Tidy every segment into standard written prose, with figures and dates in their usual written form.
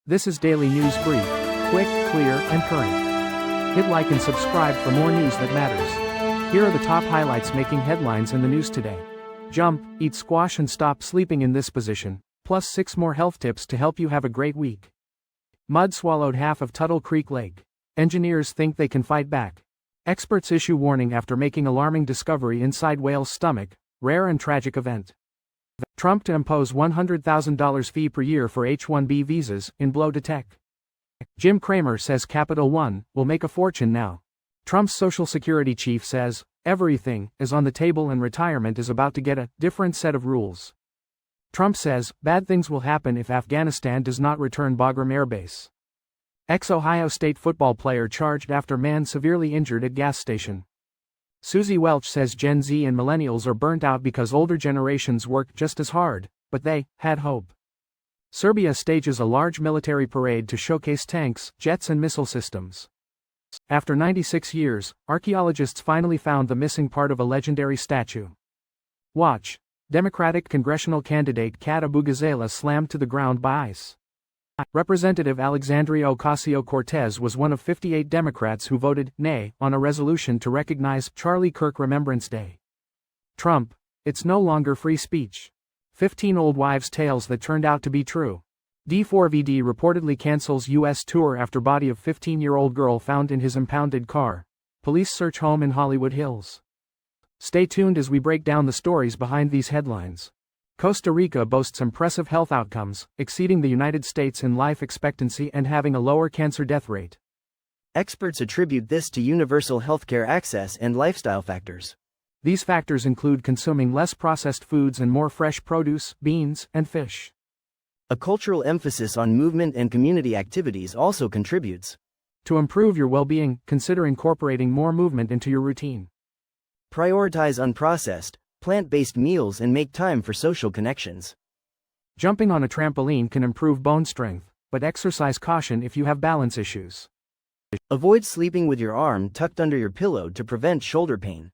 This is Daily News Brief, quick, clear, and current. Hit like and subscribe for more news that matters. Here are the top highlights making headlines in the news today. Jump, eat squash and stop sleeping in this position, plus 6 more health tips to help you have a great week. Mud swallowed half of Tuttle Creek Lake. Engineers think they can fight back. Experts issue warning after making alarming discovery inside whale's stomach, rare and tragic event. Trump to impose $100,000 fee per year for H-1B visas, in blow to tech. Jim Cramer says Capital One will make a fortune now. Trump's Social Security chief says, everything is on the table and retirement is about to get a different set of rules. Trump says, bad things will happen if Afghanistan does not return Bagram Air Base. Ex-Ohio State football player charged after man severely injured at gas station. Suzy Welch says Gen Z and millennials are burnt out because older generations worked just as hard, but they had hope. Serbia stages a large military parade to showcase tanks, jets and missile systems. After 96 years, archaeologists finally found the missing part of a legendary statue. Watch. Democratic congressional candidate Kat Abugazela slammed to the ground by ICE. Representative Alexandria Ocasio-Cortez was one of 58 Democrats who voted nay on a resolution to recognize Charlie Kirk Remembrance Day. Trump, it's no longer free speech. 15 old wives' tales that turned out to be true. D4VD reportedly cancels U.S. tour after body of 15-year-old girl found in his impounded car. Police search home in Hollywood Hills. Stay tuned as we break down the stories behind these headlines. Costa Rica boasts impressive health outcomes, exceeding the United States in life expectancy and having a lower cancer death rate. Experts attribute this to universal healthcare access and lifestyle factors. These factors include consuming less processed foods and more fresh produce, beans, and fish. A cultural emphasis on movement and community activities also contributes. To improve your well-being, consider incorporating more movement into your routine. Prioritize unprocessed, plant-based meals and make time for social connections. Jumping on a trampoline can improve bone strength, but exercise caution if you have balance issues. Avoid sleeping with your arm tucked under your pillow to prevent shoulder pain.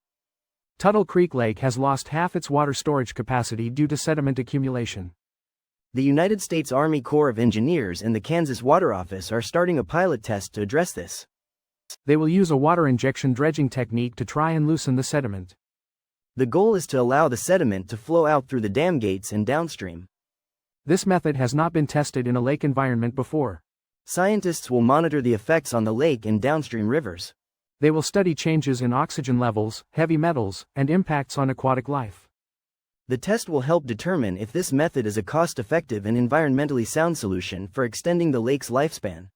Tuttle Creek Lake has lost half its water storage capacity due to sediment accumulation. The United States Army Corps of Engineers and the Kansas Water Office are starting a pilot test to address this. They will use a water injection dredging technique to try and loosen the sediment. The goal is to allow the sediment to flow out through the dam gates and downstream. This method has not been tested in a lake environment before. Scientists will monitor the effects on the lake and downstream rivers. They will study changes in oxygen levels, heavy metals, and impacts on aquatic life. The test will help determine if this method is a cost-effective and environmentally sound solution for extending the lake's lifespan.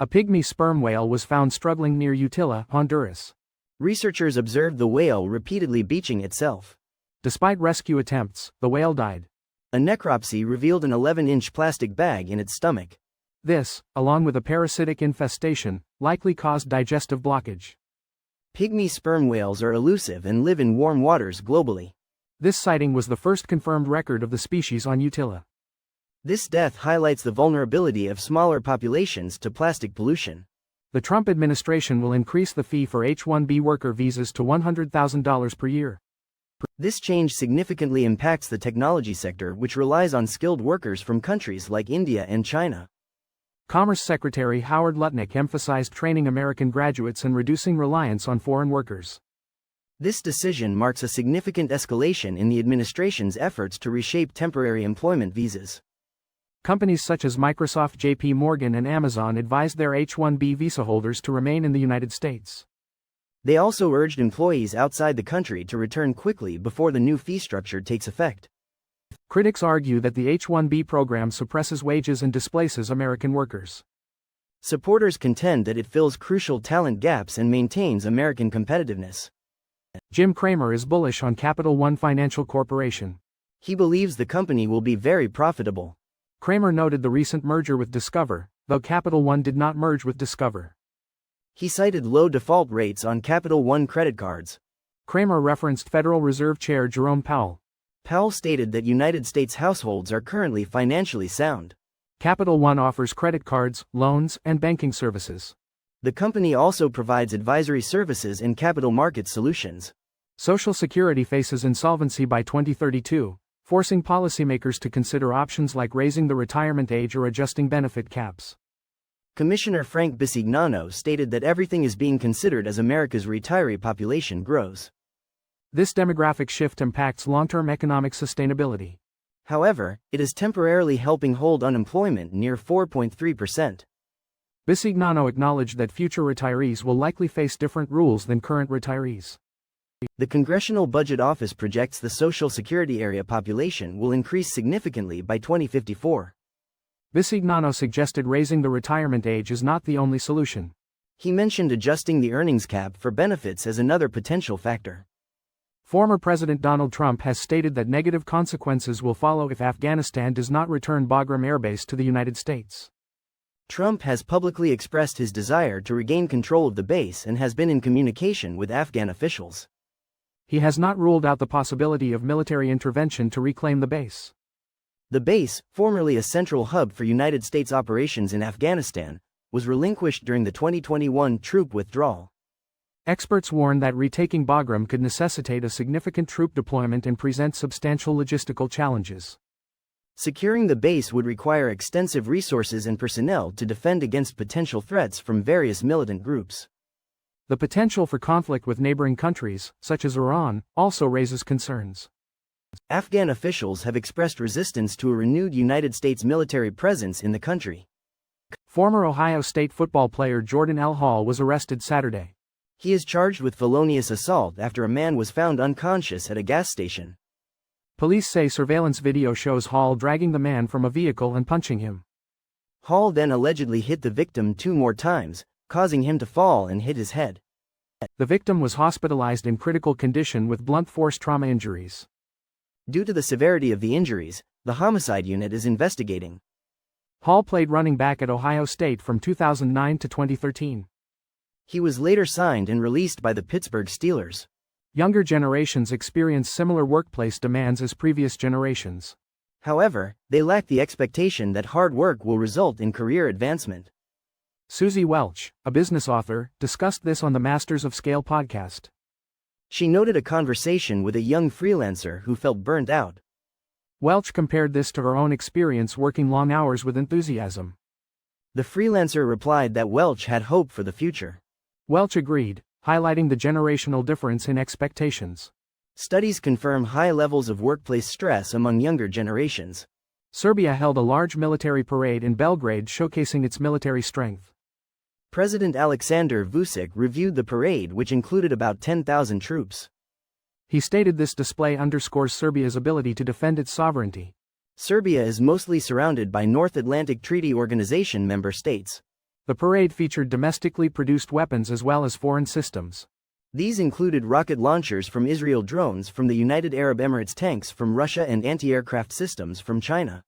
A pygmy sperm whale was found struggling near Utila, Honduras. Researchers observed the whale repeatedly beaching itself. Despite rescue attempts, the whale died. A necropsy revealed an 11-inch plastic bag in its stomach. This, along with a parasitic infestation, likely caused digestive blockage. Pygmy sperm whales are elusive and live in warm waters globally. This sighting was the first confirmed record of the species on Utila. This death highlights the vulnerability of smaller populations to plastic pollution. The Trump administration will increase the fee for H-1B worker visas to $100,000 per year. This change significantly impacts the technology sector, which relies on skilled workers from countries like India and China. Commerce Secretary Howard Lutnick emphasized training American graduates and reducing reliance on foreign workers. This decision marks a significant escalation in the administration's efforts to reshape temporary employment visas. Companies such as Microsoft, J.P. Morgan and Amazon advised their H-1B visa holders to remain in the United States. They also urged employees outside the country to return quickly before the new fee structure takes effect. Critics argue that the H-1B program suppresses wages and displaces American workers. Supporters contend that it fills crucial talent gaps and maintains American competitiveness. Jim Cramer is bullish on Capital One Financial Corporation. He believes the company will be very profitable. Cramer noted the recent merger with Discover, though Capital One did not merge with Discover. He cited low default rates on Capital One credit cards. Cramer referenced Federal Reserve Chair Jerome Powell. Powell stated that United States households are currently financially sound. Capital One offers credit cards, loans, and banking services. The company also provides advisory services and capital market solutions. Social Security faces insolvency by 2032, forcing policymakers to consider options like raising the retirement age or adjusting benefit caps. Commissioner Frank Bisignano stated that everything is being considered as America's retiree population grows. This demographic shift impacts long-term economic sustainability. However, it is temporarily helping hold unemployment near 4.3%. Bisignano acknowledged that future retirees will likely face different rules than current retirees. The Congressional Budget Office projects the Social Security area population will increase significantly by 2054. Bisignano suggested raising the retirement age is not the only solution. He mentioned adjusting the earnings cap for benefits as another potential factor. Former President Donald Trump has stated that negative consequences will follow if Afghanistan does not return Bagram Air Base to the United States. Trump has publicly expressed his desire to regain control of the base and has been in communication with Afghan officials. He has not ruled out the possibility of military intervention to reclaim the base. The base, formerly a central hub for United States operations in Afghanistan, was relinquished during the 2021 troop withdrawal. Experts warn that retaking Bagram could necessitate a significant troop deployment and present substantial logistical challenges. Securing the base would require extensive resources and personnel to defend against potential threats from various militant groups. The potential for conflict with neighboring countries, such as Iran, also raises concerns. Afghan officials have expressed resistance to a renewed United States military presence in the country. Former Ohio State football player Jordan L. Hall was arrested Saturday. He is charged with felonious assault after a man was found unconscious at a gas station. Police say surveillance video shows Hall dragging the man from a vehicle and punching him. Hall then allegedly hit the victim 2 more times, causing him to fall and hit his head. The victim was hospitalized in critical condition with blunt force trauma injuries. Due to the severity of the injuries, the homicide unit is investigating. Hall played running back at Ohio State from 2009 to 2013. He was later signed and released by the Pittsburgh Steelers. Younger generations experience similar workplace demands as previous generations. However, they lack the expectation that hard work will result in career advancement. Suzy Welch, a business author, discussed this on the Masters of Scale podcast. She noted a conversation with a young freelancer who felt burnt out. Welch compared this to her own experience working long hours with enthusiasm. The freelancer replied that Welch had hope for the future. Welch agreed, highlighting the generational difference in expectations. Studies confirm high levels of workplace stress among younger generations. Serbia held a large military parade in Belgrade showcasing its military strength. President Aleksandar Vučić reviewed the parade, which included about 10,000 troops. He stated this display underscores Serbia's ability to defend its sovereignty. Serbia is mostly surrounded by North Atlantic Treaty Organization member states. The parade featured domestically produced weapons as well as foreign systems. These included rocket launchers from Israel, drones from the United Arab Emirates, tanks from Russia, and anti-aircraft systems from China.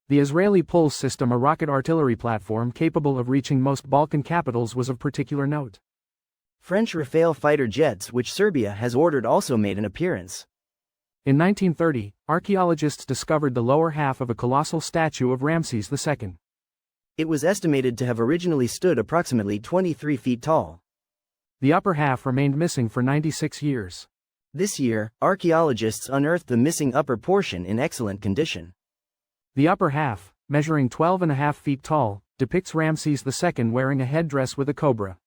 The Israeli Pulse system, a rocket artillery platform capable of reaching most Balkan capitals, was of particular note. French Rafale fighter jets, which Serbia has ordered, also made an appearance. In 1930, archaeologists discovered the lower half of a colossal statue of Ramses II. It was estimated to have originally stood approximately 23 feet tall. The upper half remained missing for 96 years. This year, archaeologists unearthed the missing upper portion in excellent condition. The upper half, measuring 12.5 feet tall, depicts Ramses II wearing a headdress with a cobra.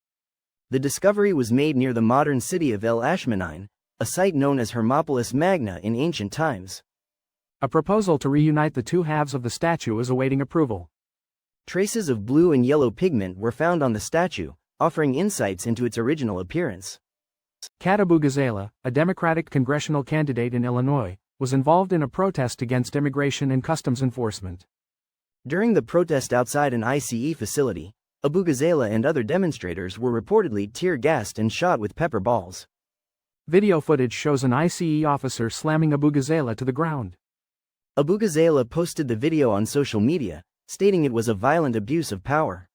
The discovery was made near the modern city of El Ashmanine, a site known as Hermopolis Magna in ancient times. A proposal to reunite the two halves of the statue is awaiting approval. Traces of blue and yellow pigment were found on the statue, offering insights into its original appearance. Kat Abugazela, a Democratic congressional candidate in Illinois, was involved in a protest against immigration and customs enforcement. During the protest outside an ICE facility, Abugazela and other demonstrators were reportedly tear-gassed and shot with pepper balls. Video footage shows an ICE officer slamming Abugazela to the ground. Abugazela posted the video on social media, stating it was a violent abuse of power.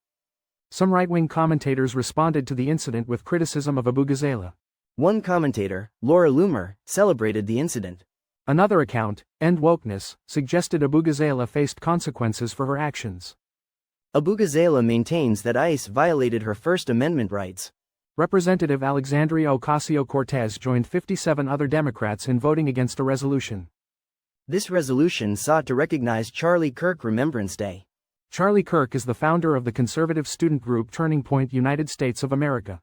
Some right-wing commentators responded to the incident with criticism of Abugazela. One commentator, Laura Loomer, celebrated the incident. Another account, End Wokeness, suggested Abugazela faced consequences for her actions. Abugazela maintains that ICE violated her First Amendment rights. Representative Alexandria Ocasio-Cortez joined 57 other Democrats in voting against a resolution. This resolution sought to recognize Charlie Kirk Remembrance Day. Charlie Kirk is the founder of the conservative student group Turning Point United States of America.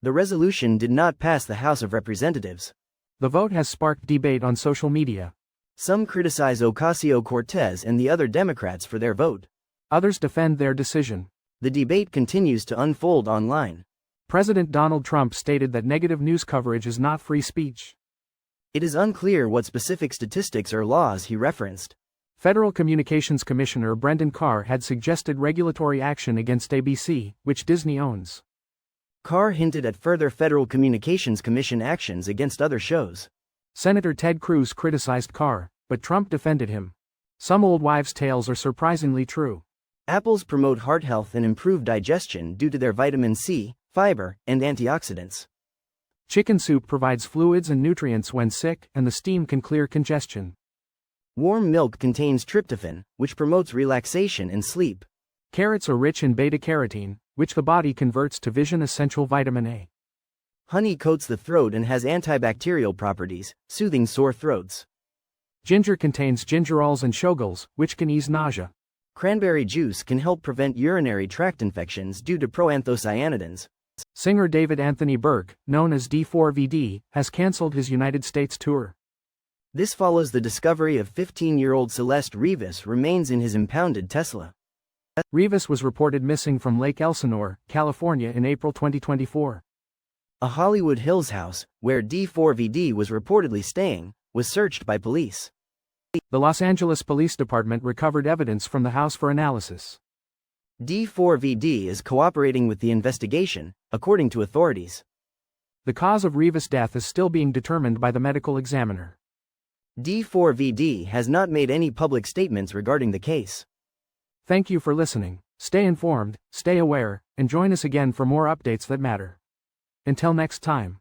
The resolution did not pass the House of Representatives. The vote has sparked debate on social media. Some criticize Ocasio-Cortez and the other Democrats for their vote. Others defend their decision. The debate continues to unfold online. President Donald Trump stated that negative news coverage is not free speech. It is unclear what specific statistics or laws he referenced. Federal Communications Commissioner Brendan Carr had suggested regulatory action against ABC, which Disney owns. Carr hinted at further Federal Communications Commission actions against other shows. Senator Ted Cruz criticized Carr, but Trump defended him. Some old wives' tales are surprisingly true. Apples promote heart health and improve digestion due to their vitamin C, fiber, and antioxidants. Chicken soup provides fluids and nutrients when sick, and the steam can clear congestion. Warm milk contains tryptophan, which promotes relaxation and sleep. Carrots are rich in beta-carotene, which the body converts to vision-essential vitamin A. Honey coats the throat and has antibacterial properties, soothing sore throats. Ginger contains gingerols and shogals, which can ease nausea. Cranberry juice can help prevent urinary tract infections due to proanthocyanidins. Singer David Anthony Burke, known as D4VD, has canceled his United States tour. This follows the discovery of 15-year-old Celeste Rivas remains in his impounded Tesla. Rivas was reported missing from Lake Elsinore, California in April 2024. A Hollywood Hills house, where D4VD was reportedly staying, was searched by police. The Los Angeles Police Department recovered evidence from the house for analysis. D4VD is cooperating with the investigation, according to authorities. The cause of Rivas' death is still being determined by the medical examiner. D4VD has not made any public statements regarding the case. Thank you for listening. Stay informed, stay aware, and join us again for more updates that matter. Until next time.